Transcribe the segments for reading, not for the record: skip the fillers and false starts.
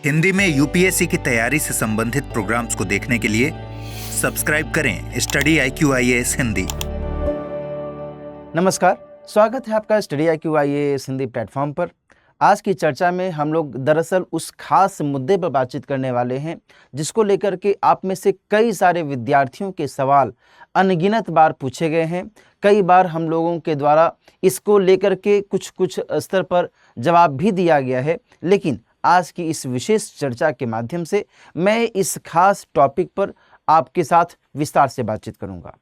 हिंदी में यूपीएससी की तैयारी से संबंधित प्रोग्राम्स को देखने के लिए सब्सक्राइब करें स्टडी IQ-IAS हिंदी। नमस्कार, स्वागत है आपका स्टडी IQ-IAS हिंदी प्लेटफॉर्म पर। आज की चर्चा में हम लोग दरअसल उस खास मुद्दे पर बातचीत करने वाले हैं जिसको लेकर के आप में से कई सारे विद्यार्थियों के सवाल अनगिनत बार पूछे गए हैं। कई बार हम लोगों के द्वारा इसको लेकर के कुछ स्तर पर जवाब भी दिया गया है, लेकिन आज की इस विशेष चर्चा के माध्यम से मैं इस खास टॉपिक पर आपके साथ विस्तार से बातचीत करूंगा।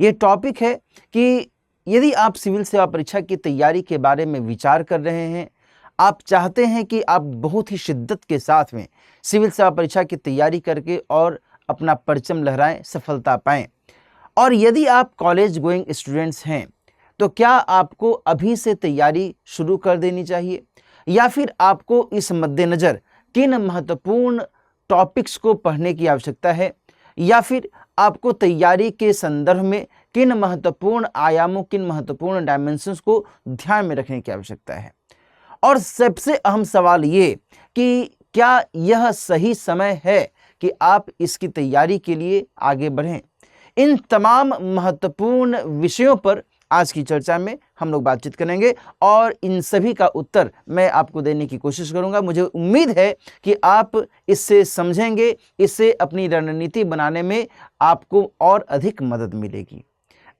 ये टॉपिक है कि यदि आप सिविल सेवा परीक्षा की तैयारी के बारे में विचार कर रहे हैं, आप चाहते हैं कि आप बहुत ही शिद्दत के साथ में सिविल सेवा परीक्षा की तैयारी करके और अपना परचम लहराएं, सफलता पाएं, और यदि आप कॉलेज गोइंग स्टूडेंट्स हैं तो क्या आपको अभी से तैयारी शुरू कर देनी चाहिए या फिर आपको इस मद्देनज़र किन महत्वपूर्ण टॉपिक्स को पढ़ने की आवश्यकता है या फिर आपको तैयारी के संदर्भ में किन महत्वपूर्ण आयामों, किन महत्वपूर्ण डायमेंशंस को ध्यान में रखने की आवश्यकता है। और सबसे अहम सवाल ये कि क्या यह सही समय है कि आप इसकी तैयारी के लिए आगे बढ़ें। इन तमाम महत्वपूर्ण विषयों पर आज की चर्चा में हम लोग बातचीत करेंगे और इन सभी का उत्तर मैं आपको देने की कोशिश करूंगा। मुझे उम्मीद है कि आप इससे समझेंगे, इससे अपनी रणनीति बनाने में आपको और अधिक मदद मिलेगी।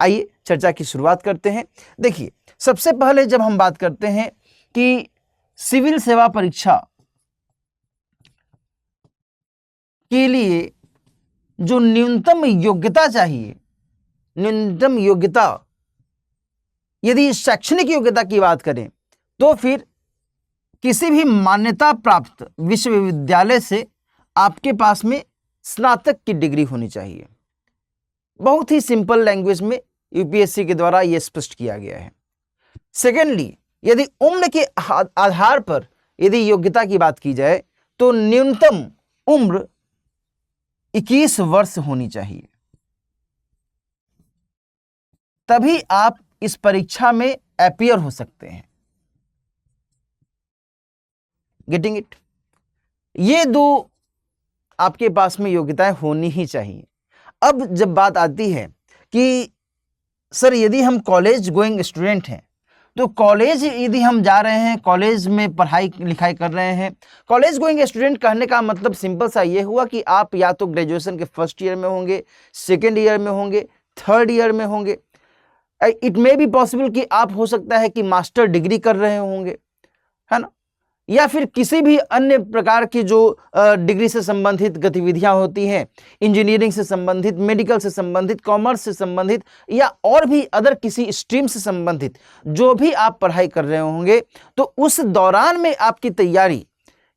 आइए चर्चा की शुरुआत करते हैं। देखिए, सबसे पहले जब हम बात करते हैं कि सिविल सेवा परीक्षा के लिए जो न्यूनतम योग्यता चाहिए, न्यूनतम योग्यता, यदि शैक्षणिक योग्यता की बात करें तो फिर किसी भी मान्यता प्राप्त विश्वविद्यालय से आपके पास में स्नातक की डिग्री होनी चाहिए। बहुत ही सिंपल लैंग्वेज में यूपीएससी के द्वारा यह स्पष्ट किया गया है। सेकेंडली, यदि उम्र के आधार पर यदि योग्यता की बात की जाए तो न्यूनतम उम्र 21 वर्ष होनी चाहिए, तभी आप इस परीक्षा में अपीयर हो सकते हैं। Getting it? ये दो आपके पास में योग्यताएं होनी ही चाहिए। अब जब बात आती है कि सर यदि हम कॉलेज गोइंग स्टूडेंट हैं तो कॉलेज यदि हम जा रहे हैं, कॉलेज में पढ़ाई लिखाई कर रहे हैं, कॉलेज गोइंग स्टूडेंट कहने का मतलब सिंपल सा ये हुआ कि आप या तो ग्रेजुएशन के फर्स्ट ईयर में होंगे, सेकेंड ईयर में होंगे, थर्ड ईयर में होंगे। इट मे बी पॉसिबल कि आप हो सकता है कि मास्टर डिग्री कर रहे होंगे, है ना, या फिर किसी भी अन्य प्रकार की जो डिग्री से संबंधित गतिविधियां होती हैं, इंजीनियरिंग से संबंधित, मेडिकल से संबंधित, कॉमर्स से संबंधित या और भी अदर किसी स्ट्रीम से संबंधित जो भी आप पढ़ाई कर रहे होंगे, तो उस दौरान में आपकी तैयारी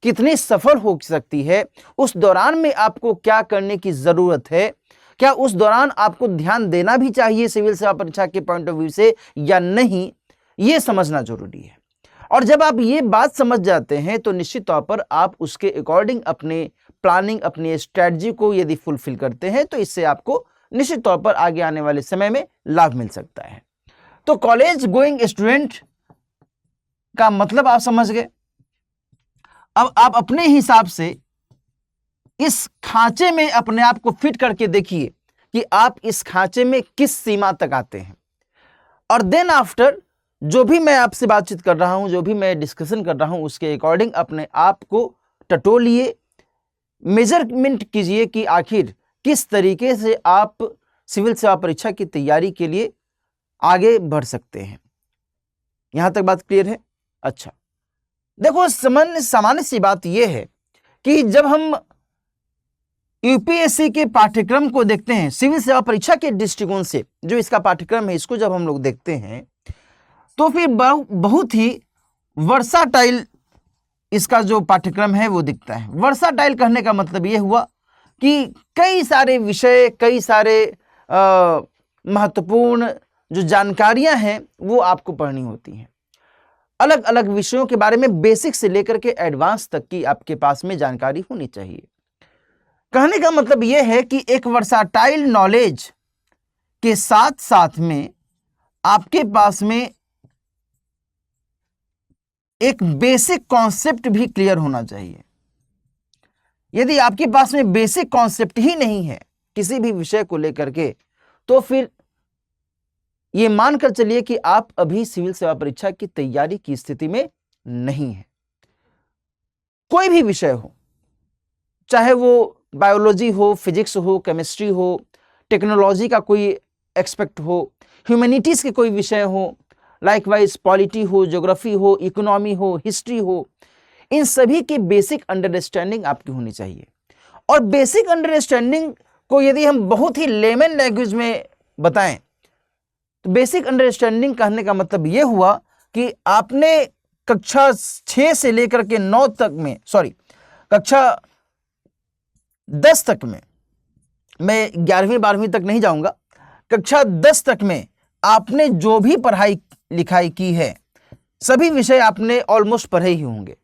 कितनी सफल हो सकती है, उस दौरान में आपको क्या करने की जरूरत है, क्या उस दौरान आपको ध्यान देना भी चाहिए सिविल सेवा परीक्षा के पॉइंट ऑफ व्यू से या नहीं, ये समझना जरूरी है। और जब आप ये बात समझ जाते हैं तो निश्चित तौर पर आप उसके अकॉर्डिंग अपने प्लानिंग, अपनी स्ट्रेटजी को यदि फुलफिल करते हैं तो इससे आपको निश्चित तौर पर आगे आने वाले समय में लाभ मिल सकता है। तो कॉलेज गोइंग स्टूडेंट का मतलब आप समझ गए। अब आप अपने हिसाब से इस खांचे में अपने आप को फिट करके देखिए कि आप इस खांचे में किस सीमा तक आते हैं, और देन आफ्टर जो भी मैं आपसे बातचीत कर रहा हूं, जो भी मैं डिस्कशन कर रहा हूं, उसके अकॉर्डिंग अपने आप को टटोलिए, मेजरमेंट कीजिए कि आखिर किस तरीके से आप सिविल सेवा परीक्षा की तैयारी के लिए आगे बढ़ सकते हैं। यहां तक बात क्लियर है? अच्छा, देखो, सामान्य सी बात यह है कि जब हम यूपीएससी के पाठ्यक्रम को देखते हैं, सिविल सेवा परीक्षा के दृष्टिकोण से जो इसका पाठ्यक्रम है, इसको जब हम लोग देखते हैं तो फिर बहुत ही वर्साटाइल इसका जो पाठ्यक्रम है वो दिखता है। वर्साटाइल कहने का मतलब ये हुआ कि कई सारे विषय, कई सारे महत्वपूर्ण जो जानकारियां हैं वो आपको पढ़नी होती हैं। अलग अलग विषयों के बारे में बेसिक से लेकर के एडवांस तक की आपके पास में जानकारी होनी चाहिए। कहने का मतलब यह है कि एक वर्साटाइल नॉलेज के साथ साथ में आपके पास में एक बेसिक कॉन्सेप्ट भी क्लियर होना चाहिए। यदि आपके पास में बेसिक कॉन्सेप्ट ही नहीं है किसी भी विषय को लेकर के, तो फिर ये मानकर चलिए कि आप अभी सिविल सेवा परीक्षा की तैयारी की स्थिति में नहीं है। कोई भी विषय हो, चाहे वो बायोलॉजी हो, फिजिक्स हो, केमिस्ट्री हो, टेक्नोलॉजी का कोई एक्सपेक्ट हो, ह्यूमैनिटीज के कोई विषय हो, लाइकवाइज पॉलिटी हो, ज्योग्राफी हो, इकोनॉमी हो, हिस्ट्री हो, इन सभी की बेसिक अंडरस्टैंडिंग आपकी होनी चाहिए। और बेसिक अंडरस्टैंडिंग को यदि हम बहुत ही लेमन लैंग्वेज में बताएं तो बेसिक अंडरस्टैंडिंग कहने का मतलब यह हुआ कि आपने कक्षा 6 से लेकर के 9 तक में, कक्षा 10 तक में, मैं 11वीं 12वीं तक नहीं जाऊंगा, कक्षा 10 तक में आपने जो भी पढ़ाई लिखाई की है सभी विषय आपने ऑलमोस्ट पढ़े ही होंगे।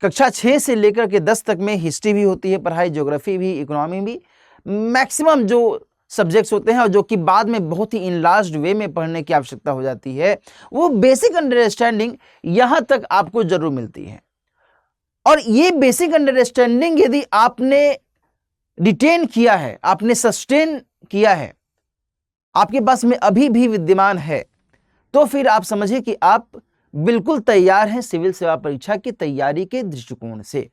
कक्षा 6 से लेकर के 10 तक में हिस्ट्री भी होती है पढ़ाई, ज्योग्राफी भी, इकोनॉमी भी, मैक्सिमम जो सब्जेक्ट्स होते हैं और जो कि बाद में बहुत ही इनलार्ज्ड वे में पढ़ने की आवश्यकता हो जाती है, वो बेसिक अंडरस्टैंडिंग यहां तक आपको जरूर मिलती है। और ये बेसिक अंडरस्टैंडिंग यदि आपने रिटेन किया है, आपने सस्टेन किया है, आपके पास में अभी भी विद्यमान है, तो फिर आप समझिए कि आप बिल्कुल तैयार हैं सिविल सेवा परीक्षा की तैयारी के दृष्टिकोण से।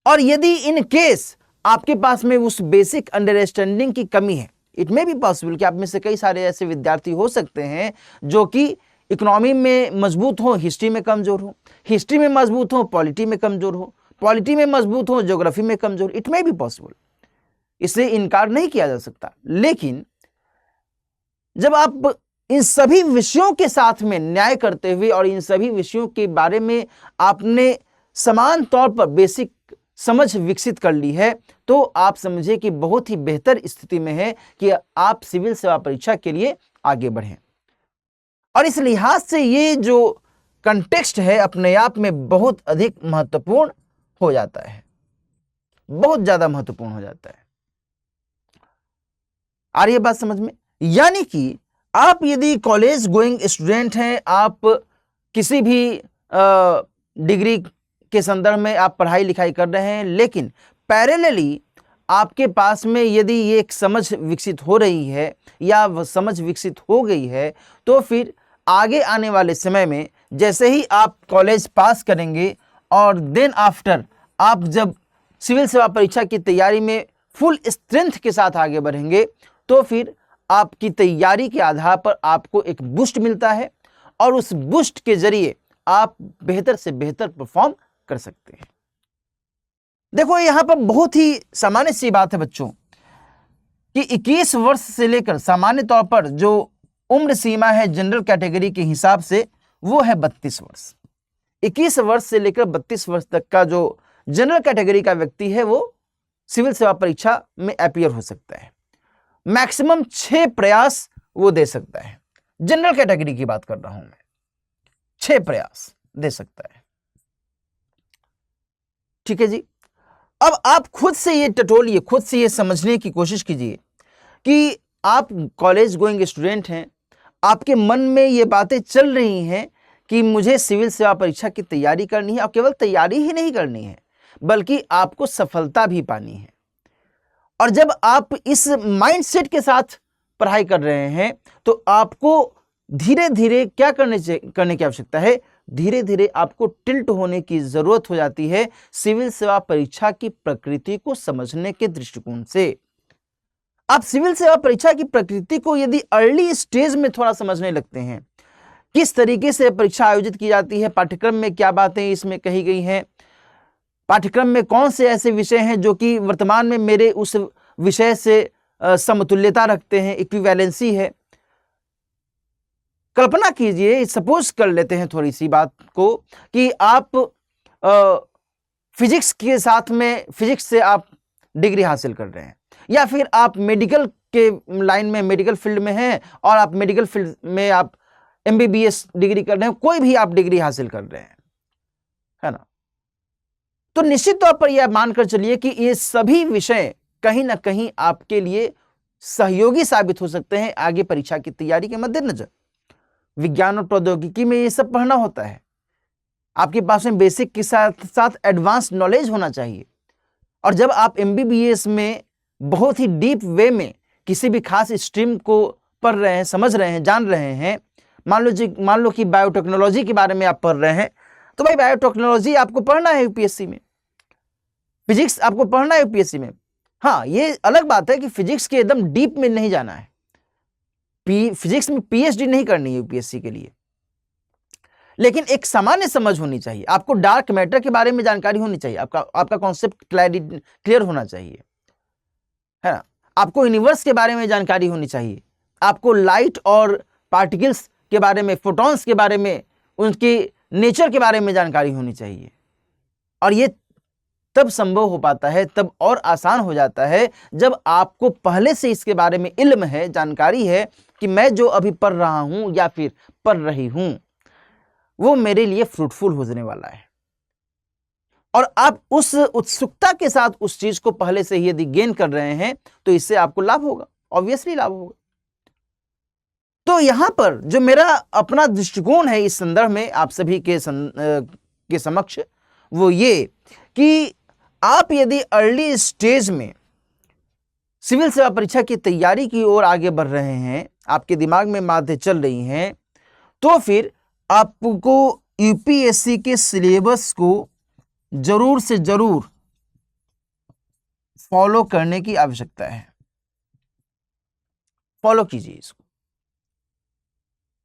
और यदि इन केस आपके पास में उस बेसिक अंडरस्टैंडिंग की कमी है, इट मे बी पॉसिबल कि आप में से कई सारे ऐसे विद्यार्थी हो सकते हैं जो कि इकोनॉमी में मजबूत हो, हिस्ट्री में कमजोर हो, हिस्ट्री में मजबूत हो, पॉलिटी में कमजोर हो, पॉलिटी में मजबूत हो, ज्योग्राफी में कमजोर, इट मे बी पॉसिबल, इससे इनकार नहीं किया जा सकता। लेकिन जब आप इन सभी विषयों के साथ में न्याय करते हुए और इन सभी विषयों के बारे में आपने समान तौर पर बेसिक समझ विकसित कर ली है, तो आप समझिए कि बहुत ही बेहतर स्थिति में है कि आप सिविल सेवा परीक्षा के लिए आगे बढ़ें। और इस लिहाज से ये जो कंटेक्स्ट है अपने आप में बहुत अधिक महत्वपूर्ण हो जाता है, बहुत ज्यादा महत्वपूर्ण हो जाता है। आ रही है बात समझ में? यानी कि आप यदि कॉलेज गोइंग स्टूडेंट हैं, आप किसी भी डिग्री के संदर्भ में आप पढ़ाई लिखाई कर रहे हैं, लेकिन पैरेलली आपके पास में यदि ये एक समझ विकसित हो रही है या वह समझ विकसित हो गई है, तो फिर आगे आने वाले समय में जैसे ही आप कॉलेज पास करेंगे और देन आफ्टर आप जब सिविल सेवा परीक्षा की तैयारी में फुल स्ट्रेंथ के साथ आगे बढ़ेंगे, तो फिर आपकी तैयारी के आधार पर आपको एक बूस्ट मिलता है और उस बूस्ट के जरिए आप बेहतर से बेहतर परफॉर्म कर सकते हैं। देखो यहां पर बहुत ही सामान्य सी बात है बच्चों कि 21 वर्ष से लेकर सामान्य तौर पर जो उम्र सीमा है जनरल कैटेगरी के हिसाब से वो है 32 वर्ष। 21 वर्ष से लेकर 32 वर्ष तक का जो जनरल कैटेगरी का व्यक्ति है वो सिविल सेवा परीक्षा में अपीयर हो सकता है। मैक्सिमम 6 प्रयास वो दे सकता है। जनरल कैटेगरी की बात कर रहा हूं मैं, 6 प्रयास दे सकता है। ठीक है जी। अब आप खुद से ये टटोलिए, खुद से ये समझने की कोशिश कीजिए कि आप कॉलेज गोइंग स्टूडेंट हैं, आपके मन में ये बातें चल रही हैं कि मुझे सिविल सेवा परीक्षा की तैयारी करनी है, और केवल तैयारी ही नहीं करनी है बल्कि आपको सफलता भी पानी है। और जब आप इस माइंडसेट के साथ पढ़ाई कर रहे हैं तो आपको धीरे धीरे क्या करने की आवश्यकता है, धीरे धीरे आपको टिल्ट होने की जरूरत हो जाती है सिविल सेवा परीक्षा की प्रकृति को समझने के दृष्टिकोण से। आप सिविल सेवा परीक्षा की प्रकृति को यदि अर्ली स्टेज में थोड़ा समझने लगते हैं, किस तरीके से परीक्षा आयोजित की जाती है, पाठ्यक्रम में क्या बातें इसमें कही गई हैं, पाठ्यक्रम में कौन से ऐसे विषय हैं जो कि वर्तमान में मेरे उस विषय से समतुल्यता रखते हैं, इक्विवेलेंसी है। कल्पना कीजिए, सपोज कर लेते हैं थोड़ी सी बात को कि आप फिजिक्स के साथ में, फिजिक्स से आप डिग्री हासिल कर रहे हैं, या फिर आप मेडिकल के लाइन में, मेडिकल फील्ड में हैं और आप मेडिकल फील्ड में आप MBBS डिग्री कर रहे हैं, कोई भी आप डिग्री हासिल कर रहे हैं, है ना। तो निश्चित तौर पर यह मानकर चलिए कि ये सभी विषय कहीं ना कहीं आपके लिए सहयोगी साबित हो सकते हैं आगे परीक्षा की तैयारी के मद्देनजर। विज्ञान और प्रौद्योगिकी में ये सब पढ़ना होता है, आपके पास में बेसिक के साथ साथ एडवांस नॉलेज होना चाहिए। और जब आप MBBS में बहुत ही डीप वे में किसी भी खास स्ट्रीम को पढ़ रहे हैं, समझ रहे हैं, जान रहे हैं, मान लो कि बायोटेक्नोलॉजी के बारे में आप पढ़ रहे हैं, तो भाई बायोटेक्नोलॉजी आपको पढ़ना है यूपीएससी में, फिजिक्स आपको पढ़ना है यूपीएससी में। हाँ, ये अलग बात है कि फिजिक्स के एकदम डीप में नहीं जाना है, फिजिक्स में PhD नहीं करनी है यूपीएससी के लिए, लेकिन एक सामान्य समझ होनी चाहिए। आपको डार्क मैटर के बारे में जानकारी होनी चाहिए, आपका कॉन्सेप्ट क्लियर होना चाहिए, है ना। आपको यूनिवर्स के बारे में जानकारी होनी चाहिए, आपको लाइट और पार्टिकल्स के बारे में, फोटॉन्स के बारे में, उनके नेचर के बारे में जानकारी होनी चाहिए। और ये तब संभव हो पाता है, तब और आसान हो जाता है, जब आपको पहले से इसके बारे में इल्म है, जानकारी है कि मैं जो अभी पढ़ रहा हूं या फिर पढ़ रही हूं वो मेरे लिए फ्रूटफुल होने वाला है। और आप उस उत्सुकता के साथ उस चीज को पहले से ही यदि गेन कर रहे हैं तो इससे आपको लाभ होगा, ऑब्वियसली लाभ होगा। तो यहां पर जो मेरा अपना दृष्टिकोण है इस संदर्भ में आप सभी के समक्ष, वो ये कि आप यदि अर्ली स्टेज में सिविल सेवा परीक्षा की तैयारी की ओर आगे बढ़ रहे हैं, आपके दिमाग में बातें चल रही हैं, तो फिर आपको यूपीएससी के सिलेबस को जरूर से जरूर फॉलो करने की आवश्यकता है। फॉलो कीजिए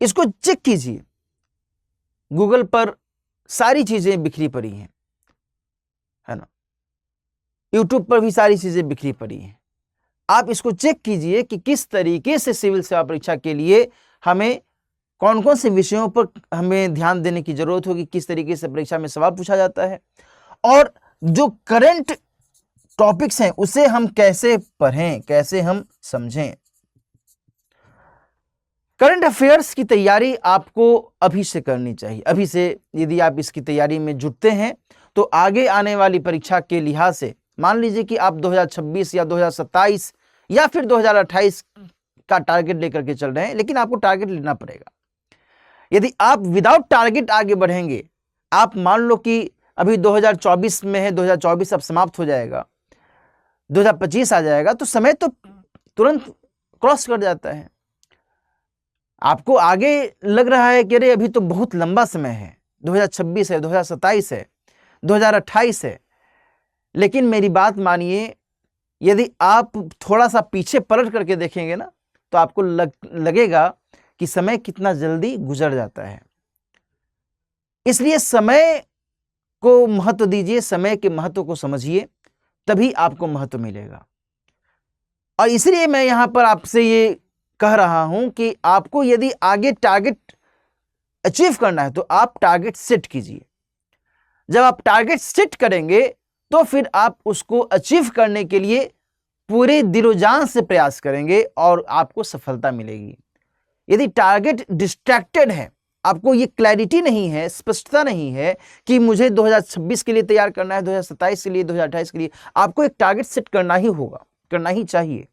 इसको चेक कीजिए। गूगल पर सारी चीजें बिखरी पड़ी हैं, है ना, यूट्यूब पर भी सारी चीजें बिखरी पड़ी हैं। आप इसको चेक कीजिए कि किस तरीके से सिविल सेवा परीक्षा के लिए हमें कौन कौन से विषयों पर हमें ध्यान देने की जरूरत होगी, किस तरीके से परीक्षा में सवाल पूछा जाता है, और जो करंट टॉपिक्स हैं उसे हम कैसे पढ़ें, कैसे हम समझें। करंट अफेयर्स की तैयारी आपको अभी से करनी चाहिए। अभी से यदि आप इसकी तैयारी में जुटते हैं तो आगे आने वाली परीक्षा के लिहाज से, मान लीजिए कि आप 2026 या 2027 या फिर 2028 का टारगेट लेकर के चल रहे हैं, लेकिन आपको टारगेट लेना पड़ेगा। यदि आप विदाउट टारगेट आगे बढ़ेंगे, आप मान लो कि अभी 2024 में है, 2024 अब समाप्त हो जाएगा, 2025 आ जाएगा, तो समय तो तुरंत क्रॉस कर जाता है। आपको आगे लग रहा है कि अरे अभी तो बहुत लंबा समय है, 2026 है, 2027 है, 2028 है, लेकिन मेरी बात मानिए, यदि आप थोड़ा सा पीछे पलट करके देखेंगे ना तो आपको लगेगा कि समय कितना जल्दी गुजर जाता है। इसलिए समय को महत्व दीजिए, समय के महत्व को समझिए, तभी आपको महत्व मिलेगा। और इसलिए मैं यहां पर आपसे ये कह रहा हूं कि आपको यदि आगे टारगेट अचीव करना है तो आप टारगेट सेट कीजिए। जब आप टारगेट सेट करेंगे तो फिर आप उसको अचीव करने के लिए पूरे दिलो जान से प्रयास करेंगे और आपको सफलता मिलेगी। यदि टारगेट डिस्ट्रैक्टेड है, आपको ये क्लैरिटी नहीं है, स्पष्टता नहीं है कि मुझे 2026 के लिए तैयार करना है, 2027 के लिए, 2028 के लिए, आपको एक टारगेट सेट करना ही होगा, करना ही चाहिए।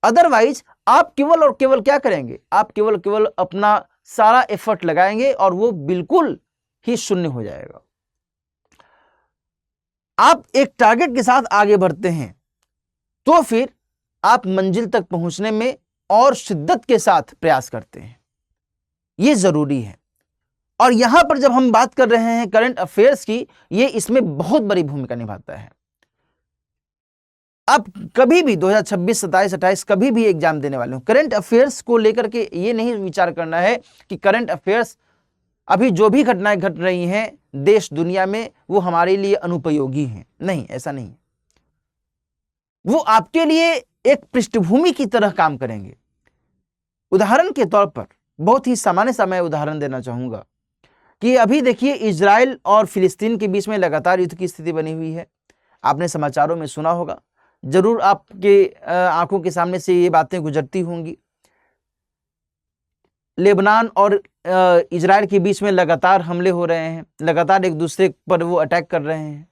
अदरवाइज आप केवल और केवल क्या करेंगे, आप केवल अपना सारा एफर्ट लगाएंगे और वो बिल्कुल ही शून्य हो जाएगा। आप एक टारगेट के साथ आगे बढ़ते हैं तो फिर आप मंजिल तक पहुंचने में और शिद्दत के साथ प्रयास करते हैं, यह जरूरी है। और यहां पर जब हम बात कर रहे हैं करंट अफेयर्स की, यह इसमें बहुत बड़ी भूमिका निभाता है। आप कभी भी 2026, 27, 28 कभी भी एग्जाम देने वाले हो, करंट अफेयर्स को लेकर के ये नहीं विचार करना है कि करंट अफेयर्स अभी जो भी घटनाएं घट रही हैं देश दुनिया में वो हमारे लिए अनुपयोगी हैं। नहीं, ऐसा नहीं। वो आपके लिए एक पृष्ठभूमि की तरह काम करेंगे। उदाहरण के तौर पर बहुत ही सामान्य सा मैं उदाहरण देना चाहूंगा कि अभी देखिए इजराइल और फिलिस्तीन के बीच में लगातार युद्ध की स्थिति बनी हुई है। आपने समाचारों में सुना होगा, जरूर आपके आंखों के सामने से ये बातें गुजरती होंगी। लेबनान और इजराइल के बीच में लगातार हमले हो रहे हैं, लगातार एक दूसरे पर वो अटैक कर रहे हैं।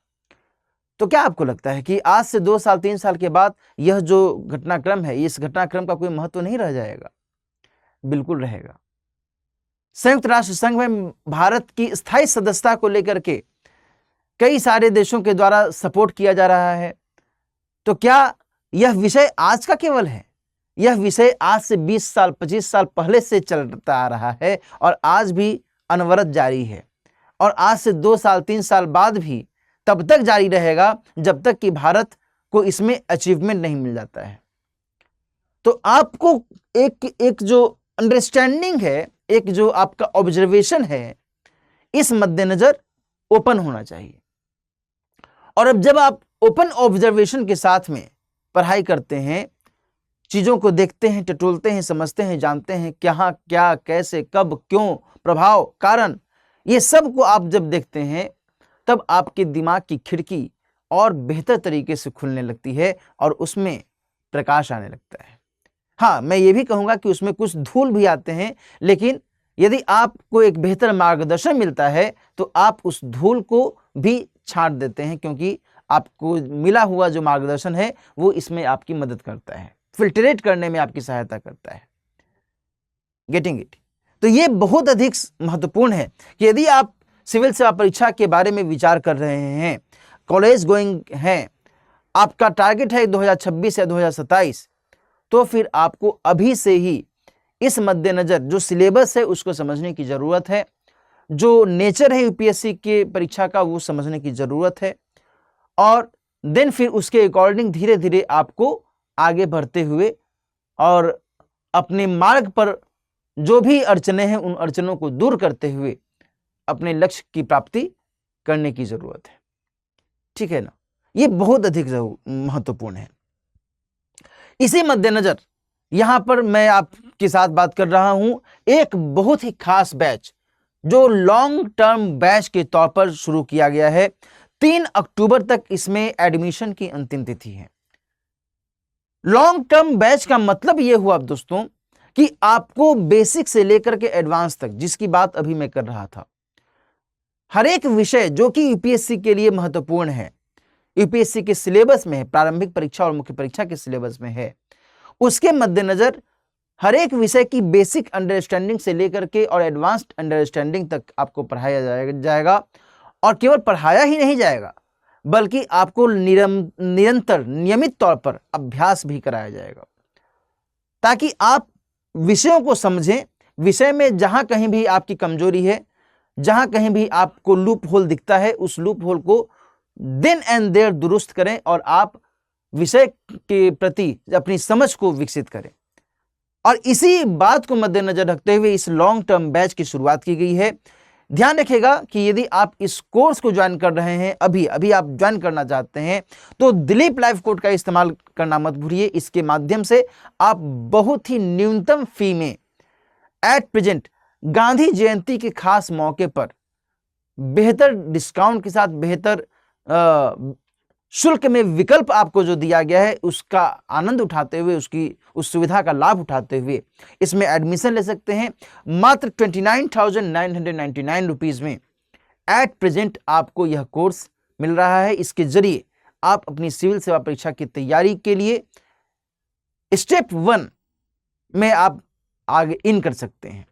तो क्या आपको लगता है कि आज से 2 साल 3 साल के बाद यह जो घटनाक्रम है, इस घटनाक्रम का कोई महत्व नहीं रह जाएगा? बिल्कुल रहेगा। संयुक्त राष्ट्र संघ में भारत की स्थायी सदस्यता को लेकर के कई सारे देशों के द्वारा सपोर्ट किया जा रहा है, तो क्या यह विषय आज का केवल है? यह विषय आज से 20 साल 25 साल पहले से चलता आ रहा है और आज भी अनवरत जारी है, और आज से 2 साल 3 साल बाद भी तब तक जारी रहेगा जब तक कि भारत को इसमें अचीवमेंट नहीं मिल जाता है। तो आपको एक जो अंडरस्टैंडिंग है, एक जो आपका ऑब्जर्वेशन है, इस मद्देनजर ओपन होना चाहिए। और अब जब आप ओपन ऑब्जर्वेशन के साथ में पढ़ाई करते हैं, चीजों को देखते हैं, टटोलते हैं, समझते हैं, जानते हैं कहाँ क्या कैसे कब क्यों, प्रभाव कारण, ये सब को आप जब देखते हैं तब आपके दिमाग की खिड़की और बेहतर तरीके से खुलने लगती है और उसमें प्रकाश आने लगता है। हाँ, मैं ये भी कहूँगा कि उसमें कुछ धूल भी आते हैं, लेकिन यदि आपको एक बेहतर मार्गदर्शन मिलता है तो आप उस धूल को भी छांट देते हैं, क्योंकि आपको मिला हुआ जो मार्गदर्शन है वो इसमें आपकी मदद करता है, फिल्टरेट करने में आपकी सहायता करता है। Getting it? तो ये बहुत अधिक महत्वपूर्ण है कि यदि आप सिविल सेवा परीक्षा के बारे में विचार कर रहे हैं, कॉलेज गोइंग हैं, आपका टारगेट है 2026 या 2027, तो फिर आपको अभी से ही इस मद्देनजर जो सिलेबस है उसको समझने की जरूरत है, जो नेचर है यूपीएससी के परीक्षा का वो समझने की जरूरत है, और देन फिर उसके अकॉर्डिंग धीरे धीरे आपको आगे बढ़ते हुए और अपने मार्ग पर जो भी अड़चने हैं उन अड़चनों को दूर करते हुए अपने लक्ष्य की प्राप्ति करने की जरूरत है। ठीक है ना? ये बहुत अधिक महत्वपूर्ण है। इसी मद्देनजर यहां पर मैं आपके साथ बात कर रहा हूं एक बहुत ही खास बैच जो लॉन्ग टर्म बैच के तौर पर शुरू किया गया है। 3 अक्टूबर तक इसमें एडमिशन की अंतिम तिथि है। लॉन्ग टर्म बैच का मतलब यह हुआ दोस्तों कि आपको बेसिक से लेकर के एडवांस तक, जिसकी बात अभी मैं कर रहा था, हर एक विषय जो कि यूपीएससी के लिए महत्वपूर्ण है, यूपीएससी के सिलेबस में है, प्रारंभिक परीक्षा और मुख्य परीक्षा के सिलेबस में है, उसके मद्देनजर हर एक विषय की बेसिक अंडरस्टैंडिंग से लेकर के और एडवांस्ड अंडरस्टैंडिंग तक आपको पढ़ाया जाएगा। और केवल पढ़ाया ही नहीं जाएगा बल्कि आपको निरंतर नियमित तौर पर अभ्यास भी कराया जाएगा, ताकि आप विषयों को समझें, विषय में जहां कहीं भी आपकी कमजोरी है, जहां कहीं भी आपको लूप होल दिखता है, उस लूप होल को देन एंड देयर दुरुस्त करें और आप विषय के प्रति अपनी समझ को विकसित करें। और इसी बात को मद्देनजर रखते हुए इस लॉन्ग टर्म बैच की शुरुआत की गई है। ध्यान रखिएगा कि यदि आप इस कोर्स को ज्वाइन कर रहे हैं, अभी आप ज्वाइन करना चाहते हैं, तो दिलीप लाइफ कोड का इस्तेमाल करना मत भूलिए। इसके माध्यम से आप बहुत ही न्यूनतम फी में एट प्रेजेंट गांधी जयंती के खास मौके पर बेहतर डिस्काउंट के साथ, बेहतर शुल्क में विकल्प आपको जो दिया गया है उसका आनंद उठाते हुए, उस सुविधा का लाभ उठाते हुए इसमें एडमिशन ले सकते हैं। मात्र 29,999 रुपीज में एट प्रेजेंट आपको यह कोर्स मिल रहा है। इसके जरिए आप अपनी सिविल सेवा परीक्षा की तैयारी के लिए स्टेप 1 में आप आगे इन कर सकते हैं।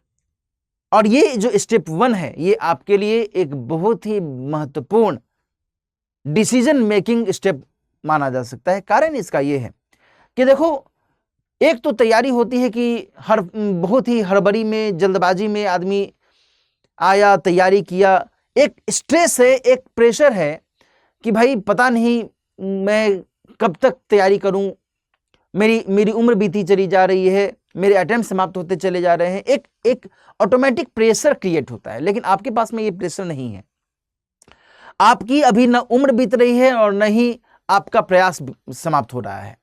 और ये जो स्टेप 1 है ये आपके लिए एक बहुत ही महत्वपूर्ण डिसीजन मेकिंग स्टेप माना जा सकता है। कारण इसका यह है कि देखो, एक तो तैयारी होती है कि बहुत ही हड़बड़ी में, जल्दबाजी में आदमी आया, तैयारी किया, एक स्ट्रेस है, एक प्रेशर है कि भाई पता नहीं मैं कब तक तैयारी करूं, मेरी उम्र बीती चली जा रही है, मेरे अटेम्प्ट समाप्त होते चले जा रहे हैं। एक ऑटोमेटिक प्रेशर क्रिएट होता है, लेकिन आपके पास में ये प्रेशर नहीं है। आपकी अभी न उम्र बीत रही है और न ही आपका प्रयास समाप्त हो रहा है।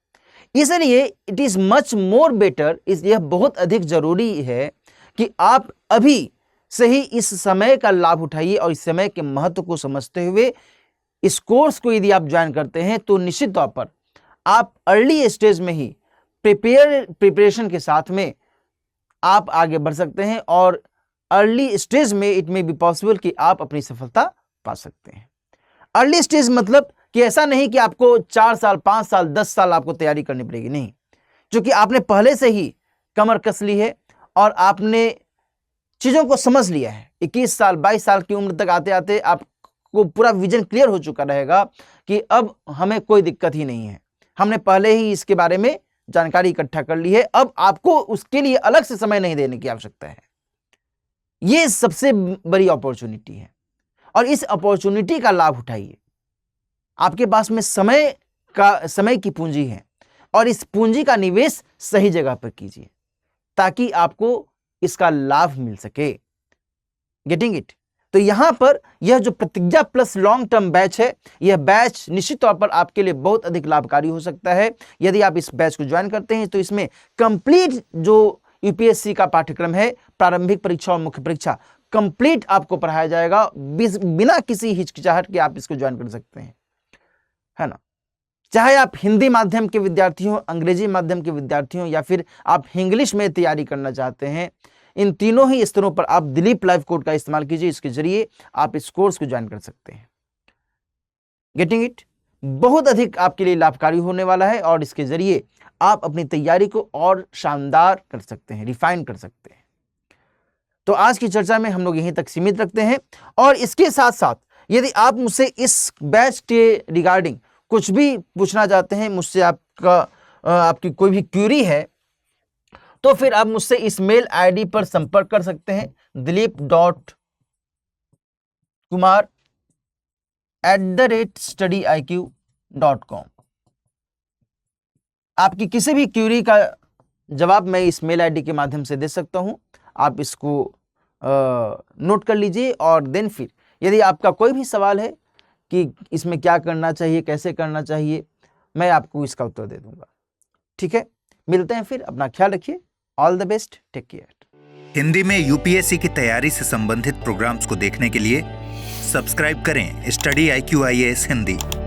इसलिए it is much more better, यह बहुत अधिक जरूरी है कि आप अभी से ही इस समय का लाभ उठाइए और इस समय के महत्व को समझते हुए इस कोर्स को यदि आप ज्वाइन करते हैं तो निश्चित तौर पर आप अर्ली स्टेज में ही प्रिपरेशन के साथ में आप आगे बढ़ सकते हैं और अर्ली स्टेज में इट मे बी पॉसिबल कि आप अपनी सफलता पा सकते हैं। अर्ली स्टेज मतलब कि ऐसा नहीं कि आपको 4 साल 5 साल 10 साल आपको तैयारी करनी पड़ेगी, नहीं, क्योंकि आपने पहले से ही कमर कस ली है और आपने चीजों को समझ लिया है। 21 साल 22 साल की उम्र तक आते आते आपको पूरा विजन क्लियर हो चुका रहेगा कि अब हमें कोई दिक्कत ही नहीं है, हमने पहले ही इसके बारे में जानकारी इकट्ठा कर ली है। अब आपको उसके लिए अलग से समय नहीं देने की आवश्यकता है। यह सबसे बड़ी अपॉर्चुनिटी है और इस अपॉर्चुनिटी का लाभ उठाइए। आपके पास में समय की पूंजी है और इस पूंजी का निवेश सही जगह पर कीजिए ताकि आपको इसका लाभ मिल सके। Getting it? तो यहां पर यह जो प्रतिज्ञा प्लस लॉन्ग टर्म बैच है, यह बैच निश्चित तौर पर आपके लिए बहुत अधिक लाभकारी हो सकता है। यदि आप इस बैच को ज्वाइन करते हैं तो इसमें कंप्लीट जो यूपीएससी का पाठ्यक्रम है, प्रारंभिक परीक्षा और मुख्य परीक्षा, कंप्लीट आपको पढ़ाया जाएगा। बिना किसी हिचकिचाहट के आप इसको ज्वाइन कर सकते हैं, है ना। चाहे आप हिंदी माध्यम के विद्यार्थी हो, अंग्रेजी माध्यम के विद्यार्थी हो या फिर आप इंग्लिश में तैयारी करना चाहते हैं, इन तीनों ही स्तरों पर आप दिलीप लाइव कोड का इस्तेमाल कीजिए। इसके जरिए आप इस कोर्स को ज्वाइन कर सकते हैं। Getting it? बहुत अधिक आपके लिए लाभकारी होने वाला है और इसके जरिए आप अपनी तैयारी को और शानदार कर सकते हैं, रिफाइन कर सकते हैं। तो आज की चर्चा में हम लोग यहीं तक सीमित रखते हैं और इसके साथ साथ यदि आप मुझसे इस बैच के रिगार्डिंग कुछ भी पूछना चाहते हैं, मुझसे आपकी कोई भी क्यूरी है, तो फिर आप मुझसे इस मेल आईडी पर संपर्क कर सकते हैं, dilip.kumar@studyiq.com। आपकी किसी भी क्यूरी का जवाब मैं इस मेल आईडी के माध्यम से दे सकता हूं। आप इसको नोट कर लीजिए और देन फिर यदि आपका कोई भी सवाल है कि इसमें क्या करना चाहिए, कैसे करना चाहिए, मैं आपको इसका उत्तर दे दूंगा। ठीक है, मिलते हैं फिर। अपना ख्याल रखिए। All the best, take care. Hindi में यूपीएससी की तैयारी से संबंधित प्रोग्राम्स को देखने के लिए सब्सक्राइब करें स्टडी IQ IAS हिंदी।